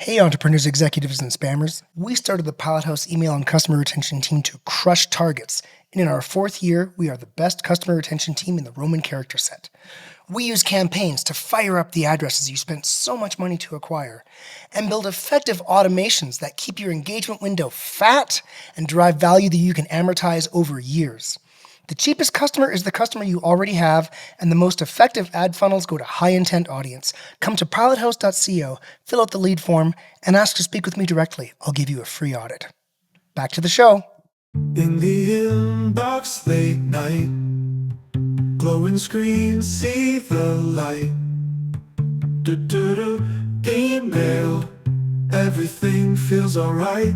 Hey entrepreneurs, executives, and spammers. We started the Pilot House email and customer retention team to crush targets. And in our 4th year, we are the best customer retention team in the Roman character set. We use campaigns to fire up the addresses you spent so much money to acquire and build effective automations that keep your engagement window fat and drive value that you can amortize over years. The cheapest customer is the customer you already have, and the most effective ad funnels go to high-intent audience. Come to pilothouse.co, fill out the lead form, and ask to speak with me directly. I'll give you a free audit. Back to the show. In the inbox late night, glowing screens see the light. Email, everything feels alright.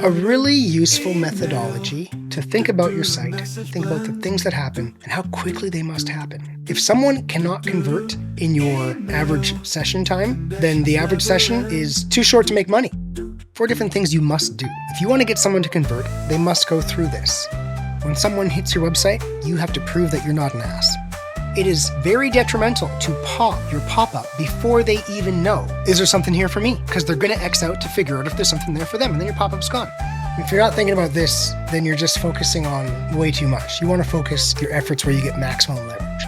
A really useful methodology to think about your site, think about the things that happen and how quickly they must happen. If someone cannot convert in your average session time, then the average session is too short to make money. 4 different things you must do. If you want to get someone to convert, they must go through this. When someone hits your website, you have to prove that you're not an ass. It is very detrimental to pop your pop-up before they even know, is there something here for me? Because they're going to X out to figure out if there's something there for them, and then your pop-up's gone. If you're not thinking about this, then you're just focusing on way too much. You want to focus your efforts where you get maximum leverage.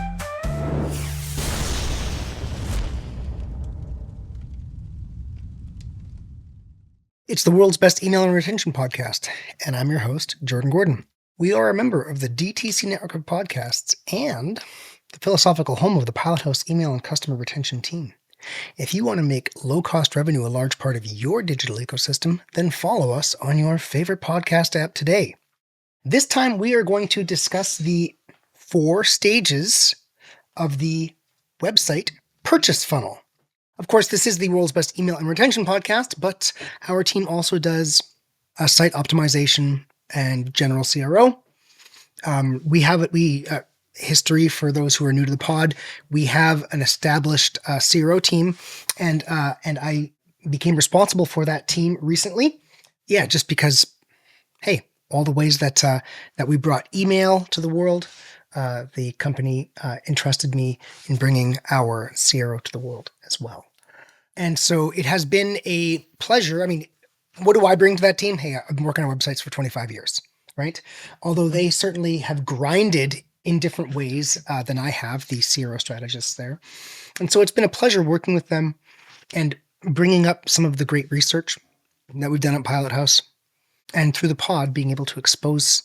It's the world's best email and retention podcast, and I'm your host, Jordan Gordon. We are a member of the DTC network of podcasts and the philosophical home of the Pilot House email and customer retention team. If you want to make low-cost revenue a large part of your digital ecosystem, then follow us on your favorite podcast app today. This time we are going to discuss the 4 stages of the website purchase funnel. Of course, this is the world's best email and retention podcast, but our team also does site optimization and general CRO. History for those who are new to the pod. We have an established CRO team, and I became responsible for that team recently. Yeah, just because, hey, all the ways that we brought email to the world, the company entrusted me in bringing our CRO to the world as well. And so it has been a pleasure. I mean, what do I bring to that team? Hey, I've been working on websites for 25 years, right? Although they certainly have grinded in different ways than I have, the CRO strategists there. And so it's been a pleasure working with them and bringing up some of the great research that we've done at Pilot House, and through the pod being able to expose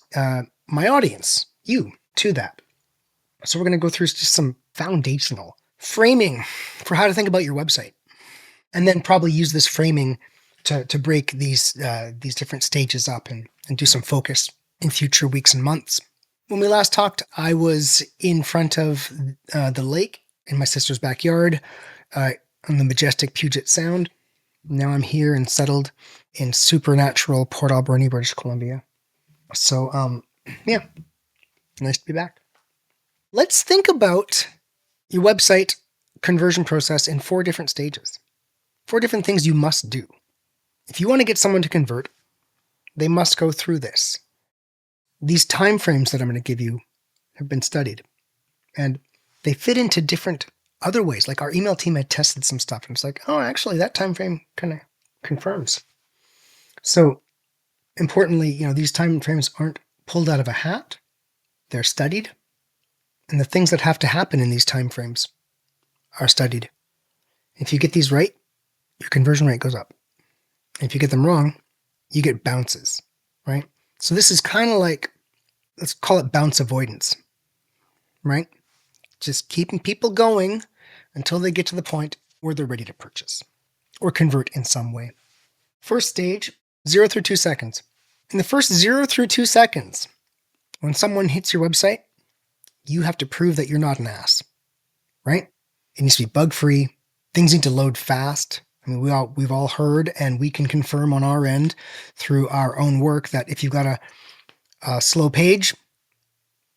my audience, you, to that. So we're going to go through just some foundational framing for how to think about your website, and then probably use this framing to break these different stages up and do some focus in future weeks and months. When we last talked, I was in front of the lake in my sister's backyard on the majestic Puget Sound. Now I'm here and settled in supernatural Port Alberni, British Columbia. So, yeah, nice to be back. Let's think about your website conversion process in 4 different stages. 4 different things you must do. If you want to get someone to convert, they must go through this. These time frames that I'm going to give you have been studied, and they fit into different other ways. Like our email team had tested some stuff, and it's like, oh, actually that time frame kind of confirms. So importantly, these time frames aren't pulled out of a hat. They're studied, and the things that have to happen in these time frames are studied. If you get these right, your conversion rate goes up. If you get them wrong, you get bounces, right? So this is kind of like, let's call it bounce avoidance, right? Just keeping people going until they get to the point where they're ready to purchase or convert in some way. First stage, 0 through 2 seconds. In the first 0 through 2 seconds, when someone hits your website, you have to prove that you're not an ass, right? It needs to be bug-free. Things need to load fast. I mean, we've all heard, and we can confirm on our end through our own work that if you've got a slow page,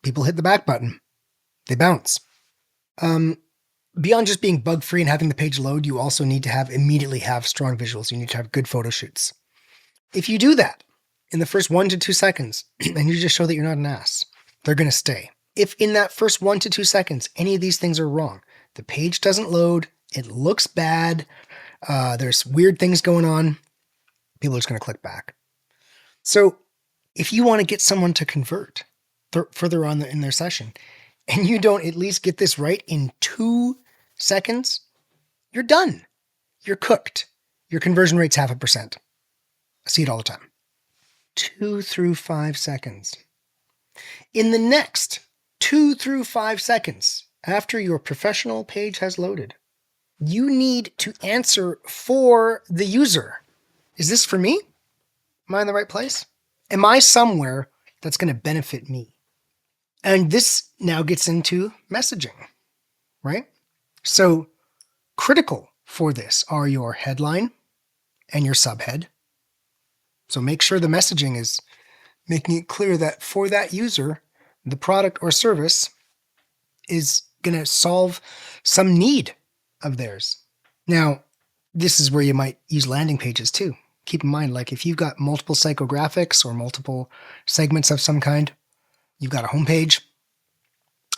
people hit the back button. They bounce. Beyond just being bug-free and having the page load, you also need to immediately have strong visuals. You need to have good photo shoots. If you do that in the first 1 to 2 seconds, and you just show that you're not an ass, they're going to stay. If in that first 1 to 2 seconds, any of these things are wrong, the page doesn't load, it looks bad, there's weird things going on, people are just going to click back. So if you want to get someone to convert further on in their session, and you don't at least get this right in 2 seconds, you're done. You're cooked. Your conversion rate's 0.5%. I see it all the time. 2 through 5 seconds. In the next 2 through 5 seconds, after your professional page has loaded, you need to answer for the user. Is this for me? Am I in the right place? Am I somewhere that's going to benefit me? And this now gets into messaging, right? So critical for this are your headline and your subhead. So make sure the messaging is making it clear that for that user, the product or service is going to solve some need of theirs. Now, this is where you might use landing pages too. Keep in mind, like if you've got multiple psychographics or multiple segments of some kind, you've got a homepage.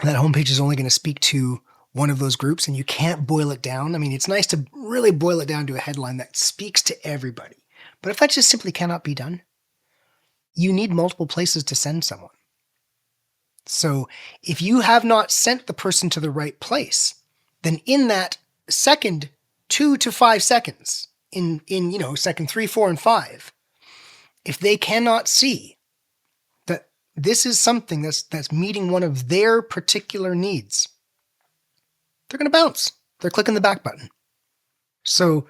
That homepage is only going to speak to one of those groups, and you can't boil it down. I mean, it's nice to really boil it down to a headline that speaks to everybody. But if that just simply cannot be done, you need multiple places to send someone. So if you have not sent the person to the right place, then in that second 2 to 5 seconds, in second 3, 4, and 5, if they cannot see that this is something that's meeting one of their particular needs, they're going to bounce. They're clicking the back button. So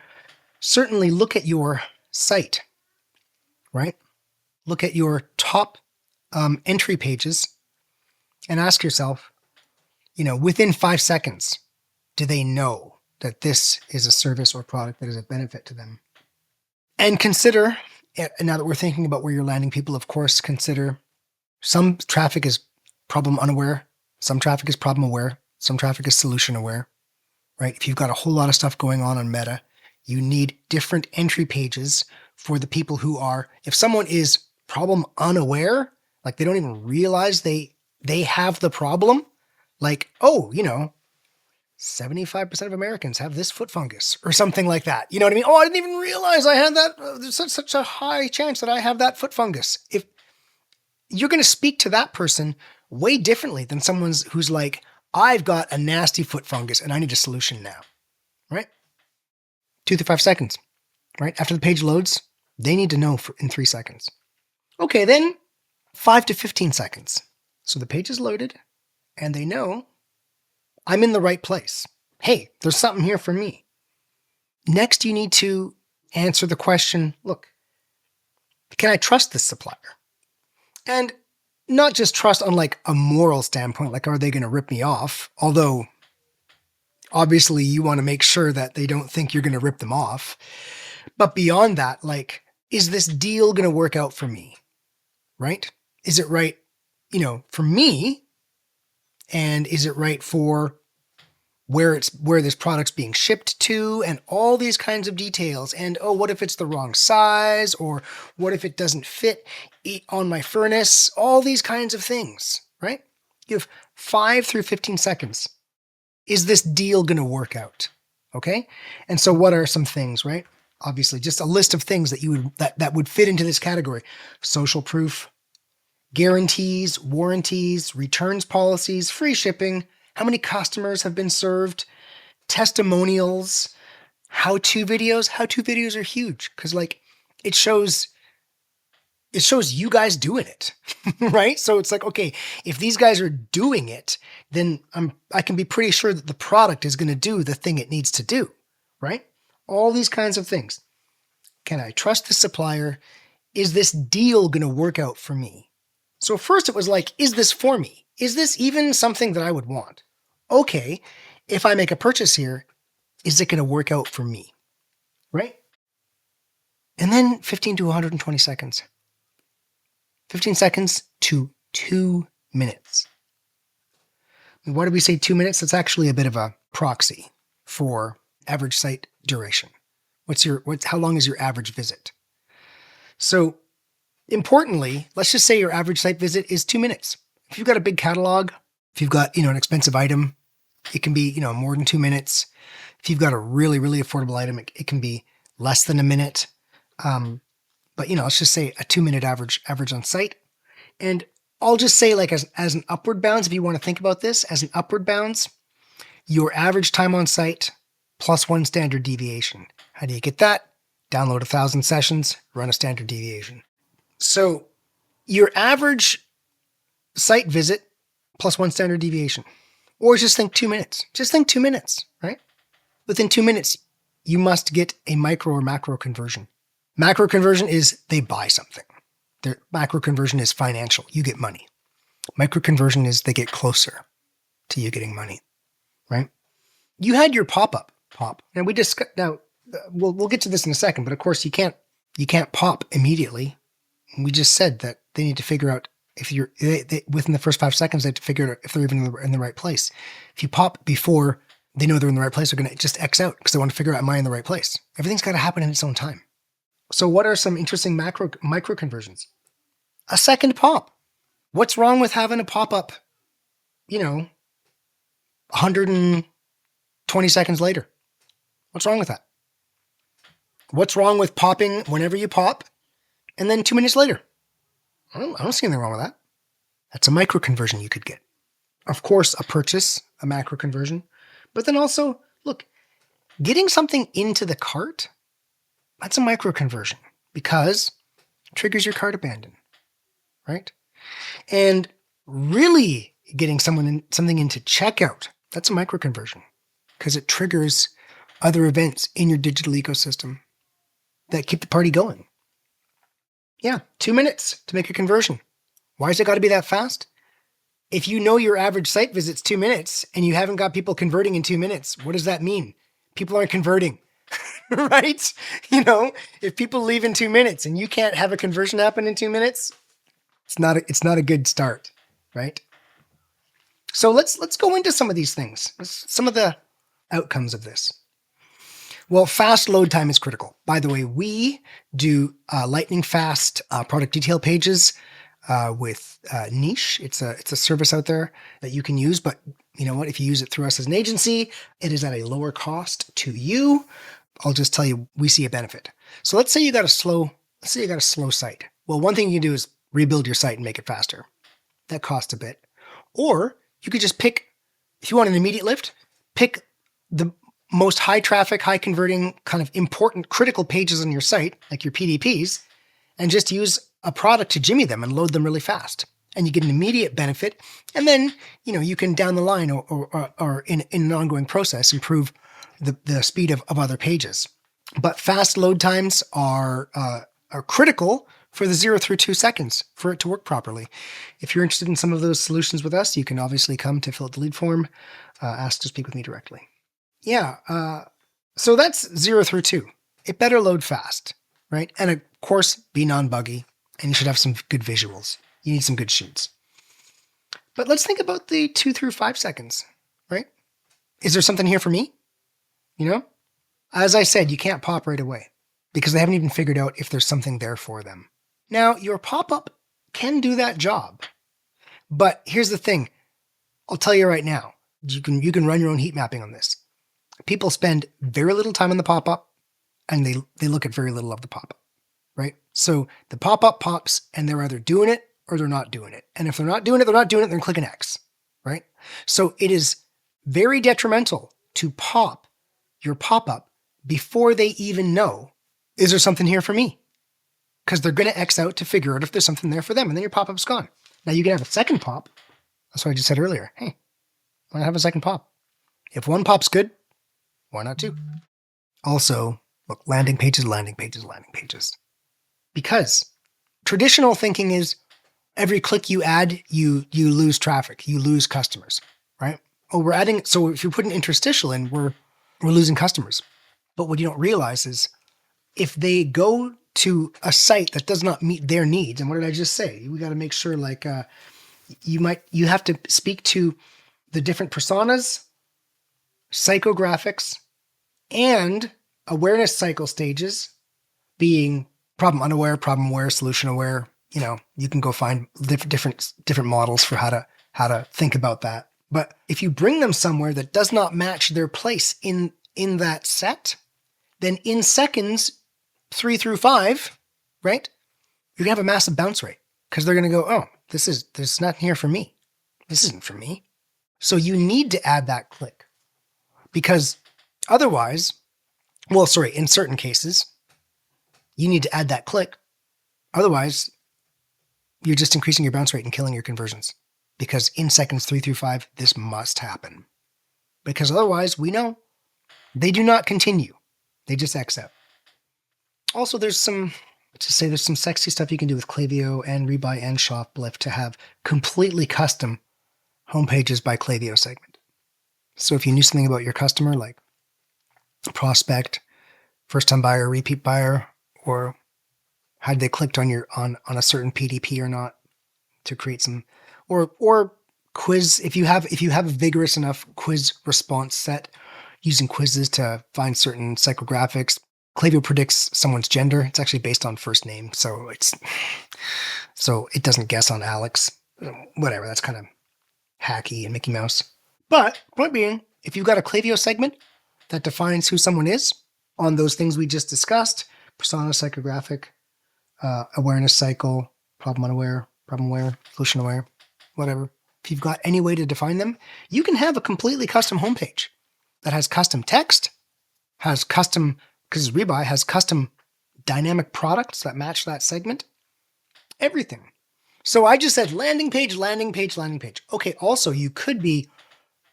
certainly look at your site, right? Look at your top entry pages and ask yourself, within 5 seconds, do they know that this is a service or product that is a benefit to them? And consider, now that we're thinking about where you're landing people, of course, consider some traffic is problem unaware, some traffic is problem aware, some traffic is solution aware, right? If you've got a whole lot of stuff going on Meta, you need different entry pages for the people who are, if someone is problem unaware, like they don't even realize they have the problem, like, 75% of Americans have this foot fungus or something like that. You know what I mean? Oh, I didn't even realize I had that. There's such a high chance that I have that foot fungus. If you're going to speak to that person way differently than someone who's like, I've got a nasty foot fungus and I need a solution now, right? 2 to 5 seconds, right? After the page loads, they need to know in 3 seconds. Okay, then 5 to 15 seconds. So the page is loaded and they know I'm in the right place. Hey, there's something here for me. Next, you need to answer the question, look, can I trust this supplier? And not just trust on like a moral standpoint, like are they going to rip me off? Although obviously you want to make sure that they don't think you're going to rip them off. But beyond that, like, is this deal going to work out for me? Right? Is it right, for me? And is it right for where this product's being shipped to, and all these kinds of details? And what if it's the wrong size, or what if it doesn't fit on my furnace? All these kinds of things, right? You have 5 through 15 seconds. Is this deal going to work out? Okay. And so what are some things, right? Obviously just a list of things that would fit into this category: social proof, guarantees, warranties, returns policies, free shipping, how many customers have been served, testimonials, how-to videos. How-to videos are huge because like it shows you guys doing it, right? So it's like, okay, if these guys are doing it, then I can be pretty sure that the product is going to do the thing it needs to do, right? All these kinds of things. Can I trust the supplier? Is this deal going to work out for me? So first it was like, is this for me? Is this even something that I would want? Okay, if I make a purchase here, is it going to work out for me? Right? And then 15 to 120 seconds. 15 seconds to 2 minutes. Why do we say 2 minutes? That's actually a bit of a proxy for average site duration. How long is your average visit? So importantly, let's just say your average site visit is 2 minutes. If you've got a big catalog, if you've got, an expensive item, It can be, more than 2 minutes. If you've got a really, really affordable item, it can be less than a minute. But let's just say a 2-minute average on site. And I'll just say, like, as an upward bounds, if you want to think about this as an upward bounds, your average time on site plus 1 standard deviation. How do you get that? Download 1,000 sessions, run a standard deviation. So your average site visit plus 1 standard deviation. Or just think 2 minutes. Just think 2 minutes, right? Within 2 minutes, you must get a micro or macro conversion. Macro conversion is they buy something. Their macro conversion is financial. You get money. Micro conversion is they get closer to you getting money, right? You had your pop, and we discussed. Now we'll get to this in a second, but of course you can't pop immediately. We just said that they need to figure out if you're within the first 5 seconds. They have to figure out if they're even in the right place. If you pop before they know they're in the right place, they're going to just X out because they want to figure out, am I in the right place? Everything's got to happen in its own time. So what are some interesting micro conversions? A second pop. What's wrong with having a pop-up, 120 seconds later? What's wrong with that? What's wrong with popping whenever you pop and then 2 minutes later? I don't see anything wrong with that. That's a micro conversion you could get. Of course, a purchase, a macro conversion. But then also, look, getting something into the cart, that's a micro conversion because it triggers your cart abandon, right? And really getting something into checkout, that's a micro conversion because it triggers other events in your digital ecosystem that keep the party going. Yeah, 2 minutes to make a conversion. Why has it got to be that fast? If you know your average site visit's 2 minutes and you haven't got people converting in 2 minutes, what does that mean? People aren't converting, right? If people leave in 2 minutes and you can't have a conversion happen in 2 minutes, it's not a good start, right? So let's go into some of these things, some of the outcomes of this. Well, fast load time is critical. By the way, we do lightning fast product detail pages with Niche. It's a service out there that you can use, but you know what? If you use it through us as an agency, it is at a lower cost to you. I'll just tell you, we see a benefit. So let's say you got a slow site. Well, one thing you can do is rebuild your site and make it faster. That costs a bit. Or you could just pick, if you want an immediate lift, pick the most high traffic, high converting, kind of important, critical pages on your site, like your PDPs, and just use a product to jimmy them and load them really fast. And you get an immediate benefit. And then, you can down the line or in an ongoing process, improve the speed of other pages. But fast load times are critical for the 0 through 2 seconds for it to work properly. If you're interested in some of those solutions with us, you can obviously come to fill out the lead form, ask to speak with me directly. Yeah, so that's 0 through 2. It better load fast, right? And of course, be non-buggy, and you should have some good visuals. You need some good shoots. But let's think about the 2 through 5 seconds, right? Is there something here for me? As I said, you can't pop right away because they haven't even figured out if there's something there for them. Now, your pop-up can do that job. But here's the thing. I'll tell you right now, you can run your own heat mapping on this. People spend very little time on the pop-up and they look at very little of the pop-up, right? So the pop-up pops and they're either doing it or they're not doing it. And if they're not doing it, then click an X, right? So it is very detrimental to pop your pop-up before they even know, is there something here for me? Because they're going to X out to figure out if there's something there for them, and then your pop-up's gone. Now you can have a second pop. That's what I just said earlier. Hey, I want to have a second pop. If one pop's good, why not two? Also, look, landing pages. Because traditional thinking is every click you add, you lose traffic, you lose customers, right? Oh, we're adding, so if you put an interstitial in, we're losing customers. But what you don't realize is if they go to a site that does not meet their needs, and what did I just say? We got to make sure, like, you have to speak to the different personas, psychographics, and awareness cycle stages, being problem unaware, problem aware, solution aware. You can go find different models for how to think about that. But if you bring them somewhere that does not match their place in that set, then in seconds 3 through 5, right, you're going to have a massive bounce rate because they're going to go, oh, there's nothing here for me. This isn't for me. So you need to add that click because otherwise, in certain cases, you need to add that click. Otherwise, you're just increasing your bounce rate and killing your conversions because in seconds 3 through 5, this must happen because otherwise we know they do not continue. They just exit. Also, there's some sexy stuff you can do with Klaviyo and Rebuy and Shoplift to have completely custom homepages by Klaviyo segment. So if you knew something about your customer, like prospect, first-time buyer, repeat buyer, or had they clicked on a certain PDP or not, to create some, or quiz. If you have a vigorous enough quiz response set, using quizzes to find certain psychographics. Klaviyo predicts someone's gender. It's actually based on first name, so it doesn't guess on Alex. Whatever, that's kind of hacky and Mickey Mouse. But point being, if you've got a Klaviyo segment that defines who someone is on those things we just discussed, persona, psychographic, awareness cycle, problem unaware, problem aware, solution aware, whatever. If you've got any way to define them, you can have a completely custom homepage that has custom text, has custom, because Rebuy has custom dynamic products that match that segment, everything. So I just said landing page, landing page, landing page. Okay, also you could be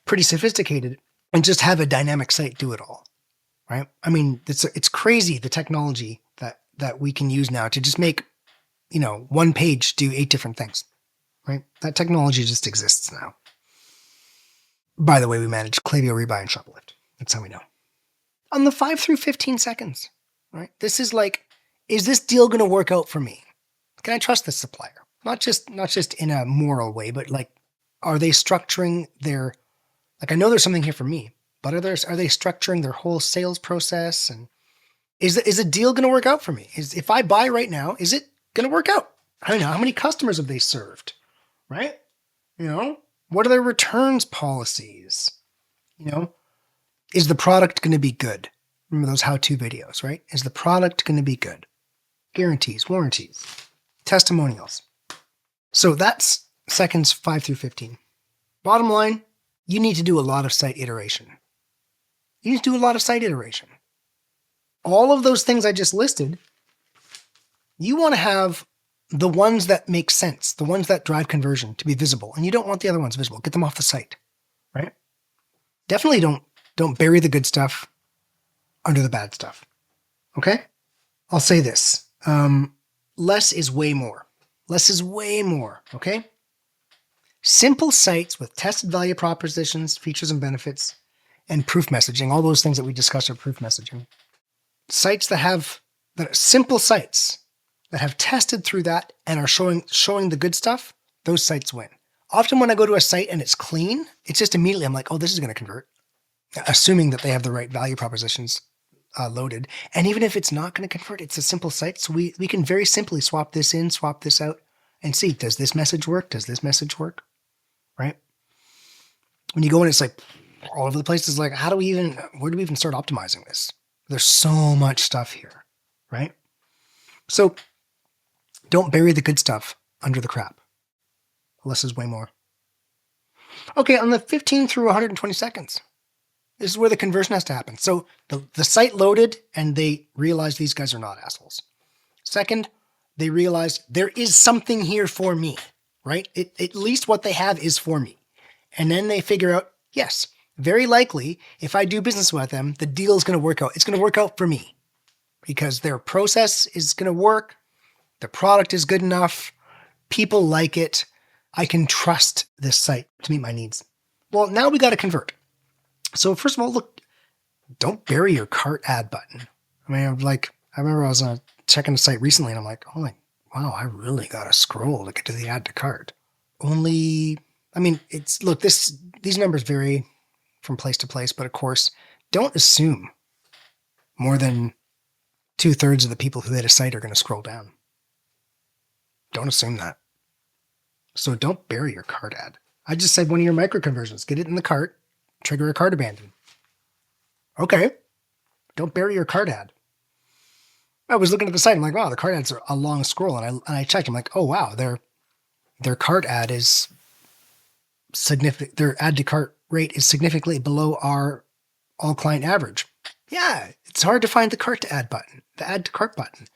pretty sophisticated and just have a dynamic site do it all, right? I mean, it's crazy the technology that we can use now to just make, one page do 8 different things, right? That technology just exists now. By the way, we manage Klaviyo, Rebuy, and Shoplift. That's how we know. On the 5 through 15 seconds, right? This is like, is this deal going to work out for me? Can I trust this supplier? Not just in a moral way, but like, are they structuring their, like, I know there's something here for me, but are they structuring their whole sales process? And is a deal going to work out for me? If I buy right now, is it going to work out? I don't know. How many customers have they served? Right? What are their returns policies? Is the product going to be good? Remember those how-to videos, right? Is the product going to be good? Guarantees, warranties, testimonials. So that's seconds 5 through 15. Bottom line, you need to do a lot of site iteration. All of those things I just listed, you want to have the ones that make sense, the ones that drive conversion to be visible, and you don't want the other ones visible. Get them off the site, right? Definitely don't bury the good stuff under the bad stuff. Okay? I'll say this. Less is way more. Less is way more, okay? Simple sites with tested value propositions, features and benefits, and proof messaging. All those things that we discussed are proof messaging. Sites that are simple sites that have tested through that and are showing the good stuff, those sites win. Often when I go to a site and it's clean, it's just immediately I'm like, oh, this is going to convert. Assuming that they have the right value propositions loaded. And even if it's not going to convert, it's a simple site. So we can very simply swap this in, swap this out, and see, does this message work? Does this message work? Right? When you go in, it's like all over the place. It's like, where do we even start optimizing this? There's so much stuff here, right? So don't bury the good stuff under the crap. Less is way more. Okay, on the 15 through 120 seconds, this is where the conversion has to happen. So the site loaded and they realize these guys are not assholes. Second, they realize there is something here for me, right? At least what they have is for me. And then they figure out, yes, very likely, if I do business with them, the deal is going to work out. It's going to work out for me because their process is going to work. The product is good enough. People like it. I can trust this site to meet my needs. Well, now we got to convert. So first of all, look, don't bury your cart ad button. I mean, I remember I was checking the site recently and I'm like, oh, wow, I really got to scroll to get to the add to cart. These numbers vary from place to place, but of course, don't assume more than 2/3 of the people who hit a site are going to scroll down. Don't assume that. So don't bury your cart ad. I just said one of your micro conversions. Get it in the cart, trigger a cart abandon. Okay. Don't bury your cart ad. I was looking at the site. I'm like, wow, the cart ads are a long scroll. And I checked. I'm like, oh, wow, their cart ad is significant. Their add to cart rate is significantly below our all client average. Yeah, it's hard to find the cart to add button, the add to cart button.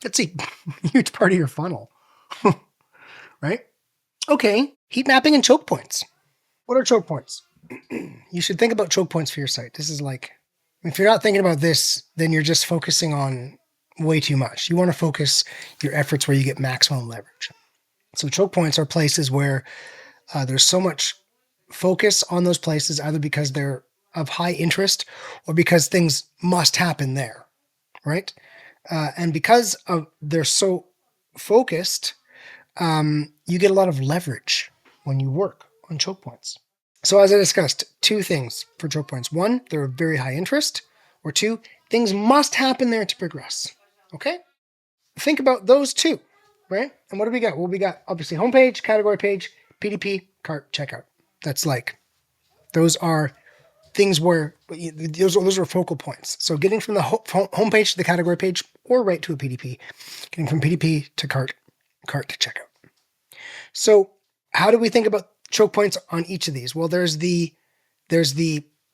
That's a huge part of your funnel, right? Okay, heat mapping and choke points. What are choke points? You should think about choke points for your site. This is like, if you're not thinking about this, then you're just focusing on way too much. You want to focus your efforts where you get maximum leverage. So choke points are places where there's so much focus on those places, either because they're of high interest or because things must happen there, right? And because they're so focused, you get a lot of leverage when you work on choke points. So as I discussed, two things for choke points. One, they're of very high interest, or two, things must happen there to progress. Okay? Think about those two, right? And what do we got? Well, we got obviously homepage, category page, PDP, cart, checkout. That's like, those are things where those are focal points. So getting from the homepage to the category page or right to a PDP, getting from PDP to cart to checkout. So how do we think about choke points on each of these? Well, there's the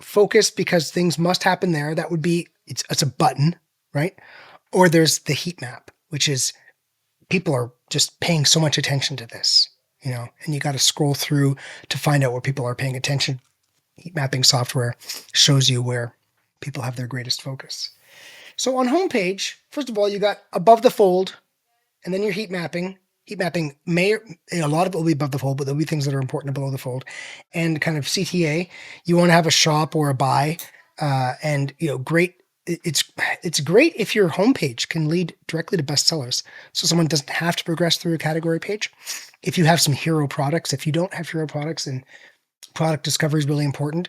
focus because things must happen there. That would be, it's a button, right? Or there's the heat map, which is people are just paying so much attention to this, and you got to scroll through to find out where people are paying attention. Heat mapping software shows you where people have their greatest focus. So on homepage, first of all, you got above the fold, and then your heat mapping. Heat mapping a lot of it will be above the fold, but there'll be things that are important below the fold. And kind of CTA, you want to have a shop or a buy, and great. It's great if your homepage can lead directly to bestsellers, so someone doesn't have to progress through a category page. If you have some hero products, if you don't have hero products, and product discovery is really important,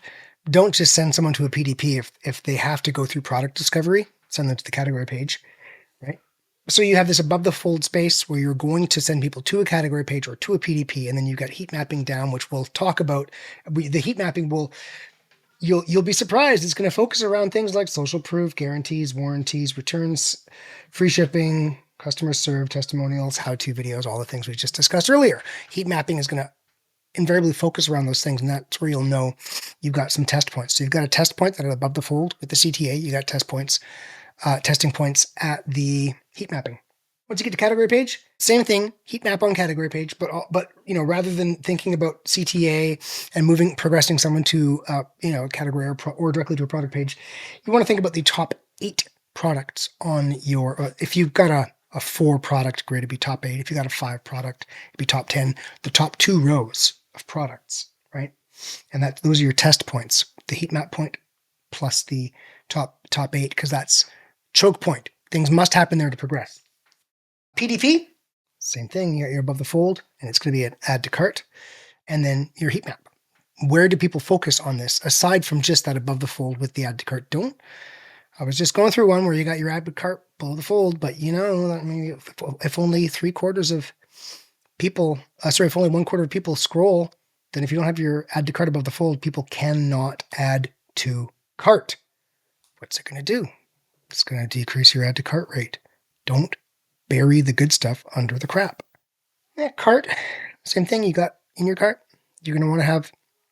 don't just send someone to a PDP if they have to go through product discovery. Send them to the category page, right? So you have this above the fold space where you're going to send people to a category page or to a PDP, and then you've got heat mapping down, which we'll talk about. The heat mapping you'll be surprised. It's going to focus around things like social proof, guarantees, warranties, returns, free shipping, customer serve, testimonials, how-to videos, all the things we just discussed earlier. Heat mapping is going to invariably focus around those things, and that's where you'll know you've got some test points. So you've got a test point that are above the fold with the CTA. You got testing points at the heat mapping. Once you get to category page, same thing, heat map on category page, but rather than thinking about CTA and progressing someone to a category or directly to a product page, you want to think about the top 8 products on your. If you've got a 4 product grid, it'd be top 8. If you got a 5 product, it'd be top 10. The top 2 rows of products, right? And those are your test points. The heat map point plus the top 8, because that's choke point. Things must happen there to progress. PDP, same thing. You're above the fold, and it's going to be an add to cart, and then your heat map. Where do people focus on this aside from just that above the fold with the add to cart? I was just going through one where you got your add to cart below the fold, but if only 3/4 of people, if only 1/4 of people scroll, then if you don't have your add to cart above the fold, people cannot add to cart. What's it going to do? It's going to decrease your add to cart rate. Don't bury the good stuff under the crap. Cart, same thing. You got in your cart, you're going to want to have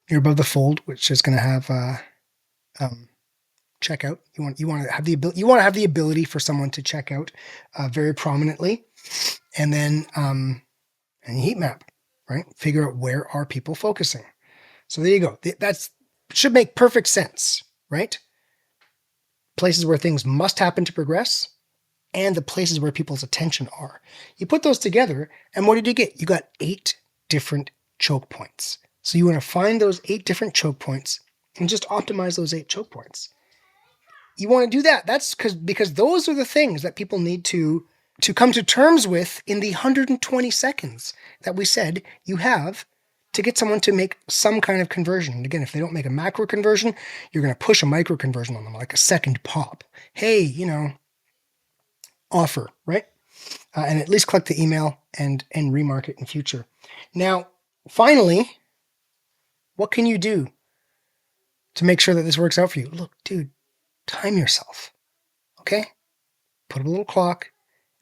your above the fold, which is going to have checkout. You want to have the ability for someone to check out very prominently, and then and heat map, right? Figure out where are people focusing. So there you go. That should make perfect sense, right? Places where things must happen to progress, and the places where people's attention are. You put those together, and what did you get? You got 8 different choke points. So you want to find those 8 different choke points and just optimize those 8 choke points. You want to do that. That's because those are the things that people need to come to terms with in the 120 seconds that we said you have to get someone to make some kind of conversion. And again, if they don't make a macro conversion, you're going to push a micro conversion on them, like a second pop. Hey, offer, right? And at least click the email and remark it in future. Now, finally, What can you do to make sure that this works out for you? Look, dude, time yourself. Okay? Put up a little clock,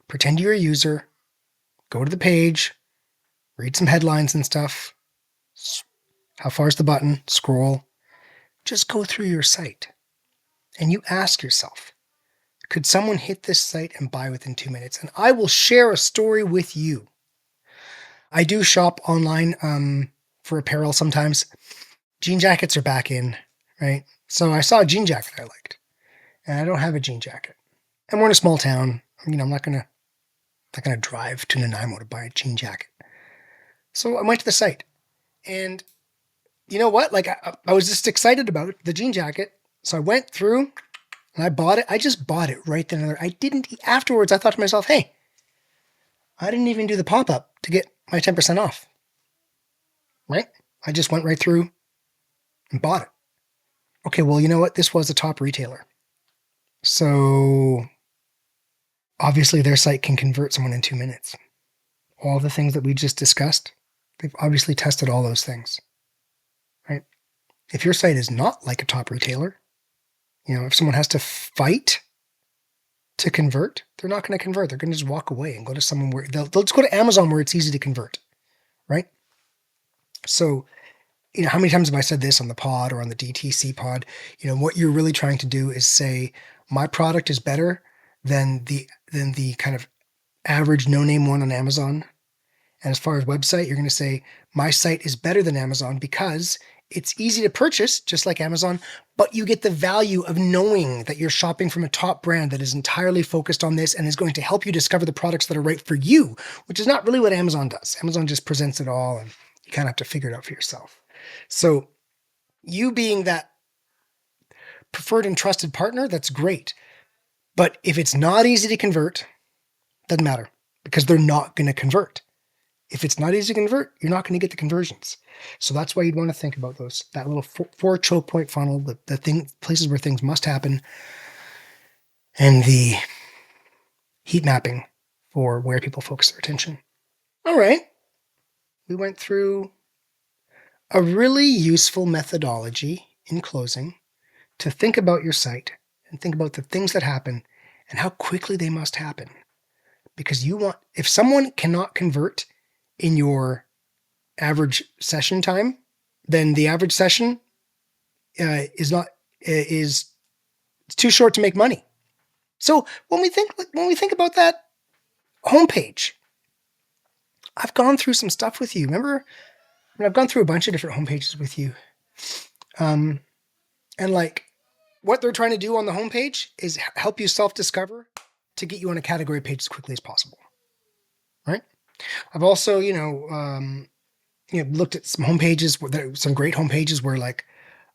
pretend you're a user, go to the page, read some headlines and stuff. How far's the button? Scroll. Just go through your site and you ask yourself, could someone hit this site and buy within 2 minutes? And I will share a story with you. I do shop online for apparel sometimes. Jean jackets are back in, right? So I saw a jean jacket I liked, and I don't have a jean jacket. And we're in a small town. I'm not gonna drive to Nanaimo to buy a jean jacket. So I went to the site, and you know what? Like I was just excited about the jean jacket, so I went through and I bought it. I just bought it right then and there. I didn't afterwards. I thought to myself, hey, I didn't even do the pop up to get my 10% off. Right? I just went right through and bought it. Okay, well, you know what? This was a top retailer. So obviously their site can convert someone in 2 minutes. All the things that we just discussed, they've obviously tested all those things. Right? If your site is not like a top retailer, if someone has to fight to convert, they're not going to convert. They're going to just walk away and go to someone where they'll just go to Amazon where it's easy to convert. Right? So, how many times have I said this on the pod or on the DTC pod? What you're really trying to do is say, my product is better than the kind of average no-name one on Amazon. And as far as website, you're going to say, my site is better than Amazon because it's easy to purchase, just like Amazon, but you get the value of knowing that you're shopping from a top brand that is entirely focused on this and is going to help you discover the products that are right for you, which is not really what Amazon does. Amazon just presents it all, and you kind of have to figure it out for yourself. So you being that preferred and trusted partner, that's great. But if it's not easy to convert, doesn't matter, because they're not going to convert. If it's not easy to convert, you're not going to get the conversions. So that's why you'd want to think about that little four choke point funnel, the places where things must happen, and the heat mapping for where people focus their attention. All right. We went through a really useful methodology in closing to think about your site and think about the things that happen and how quickly they must happen. Because if someone cannot convert in your average session time, then the average session is too short to make money. So when we think about that homepage, I've gone through some stuff with you. Remember, I've gone through a bunch of different homepages with you, and like what they're trying to do on the homepage is help you self-discover to get you on a category page as quickly as possible. Right? I've also, looked at some homepages, some great homepages where like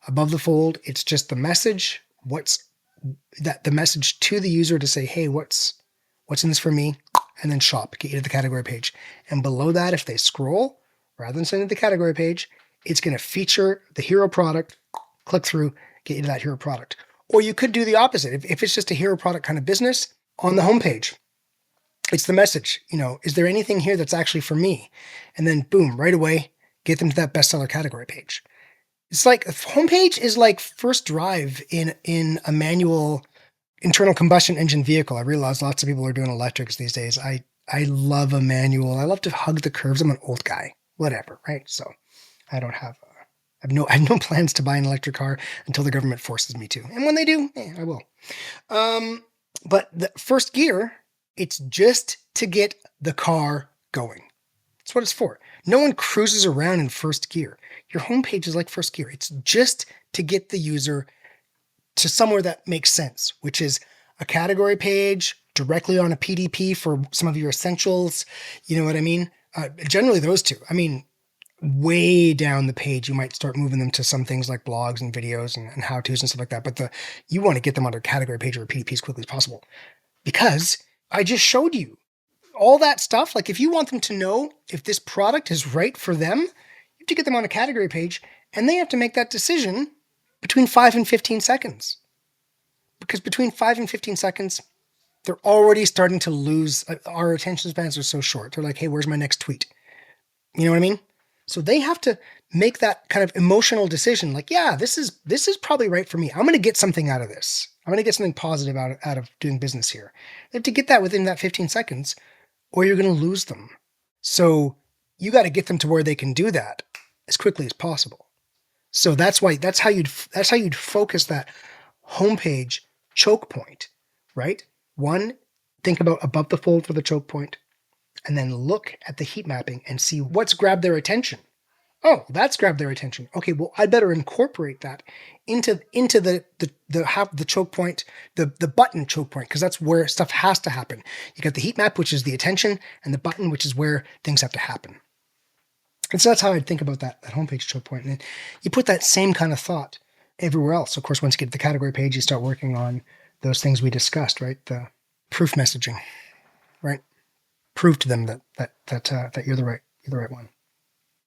above the fold, it's just the message. The message to the user to say, hey, what's in this for me? And then shop, get you to the category page. And below that, if they scroll, rather than sending to the category page, it's going to feature the hero product, click through, get you to that hero product. Or you could do the opposite. If it's just a hero product kind of business, on the homepage, it's the message, is there anything here that's actually for me? And then boom, right away, get them to that bestseller category page. It's like homepage is like first drive in a manual internal combustion engine vehicle. I realize lots of people are doing electrics these days. I love a manual. I love to hug the curves. I'm an old guy, whatever, right? So I have no plans to buy an electric car until the government forces me to. And when they do, I will. But the first gear, it's just to get the car going. That's what it's for. No one cruises around in first gear. Your homepage is like first gear. It's just to get the user to somewhere that makes sense, which is a category page directly on a PDP for some of your essentials. You know what I mean? Generally those two. I mean, way down the page, you might start moving them to some things like blogs and videos and how-tos and stuff like that. But you want to get them on a category page or a PDP as quickly as possible, because I just showed you all that stuff. Like if you want them to know if this product is right for them, you have to get them on a category page, and they have to make that decision between 5 and 15 seconds. Because between 5 and 15 seconds, they're already starting to lose. Our attention spans are so short. They're like, hey, where's my next tweet? You know what I mean? So they have to make that kind of emotional decision. Like, yeah, this is probably right for me. I'm going to get something out of this. I'm going to get something positive out of doing business here. They have to get that within that 15 seconds, or you're going to lose them. So you got to get them to where they can do that as quickly as possible. So that's how you'd focus that homepage choke point, right? One, think about above the fold for the choke point, and then look at the heat mapping and see what's grabbed their attention. Oh, that's grabbed their attention. Okay, well, I better incorporate that into the choke point, the button choke point, because that's where stuff has to happen. You got the heat map, which is the attention, and the button, which is where things have to happen. And so that's how I'd think about that homepage choke point. And then you put that same kind of thought everywhere else. Of course, once you get to the category page, you start working on those things we discussed, right? The proof messaging, right? Prove to them that you're the right one.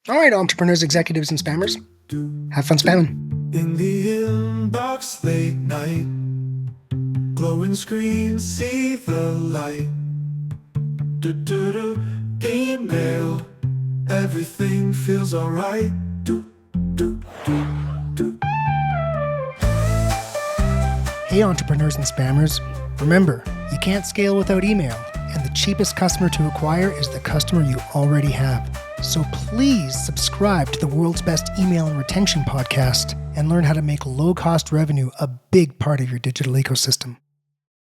All right, entrepreneurs, executives, and spammers, have fun spamming. In the inbox late night, glowing screen, see the light. Email, everything feels alright. Hey, entrepreneurs and spammers, remember, you can't scale without email, and the cheapest customer to acquire is the customer you already have. So please subscribe to the world's best email and retention podcast and learn how to make low-cost revenue a big part of your digital ecosystem.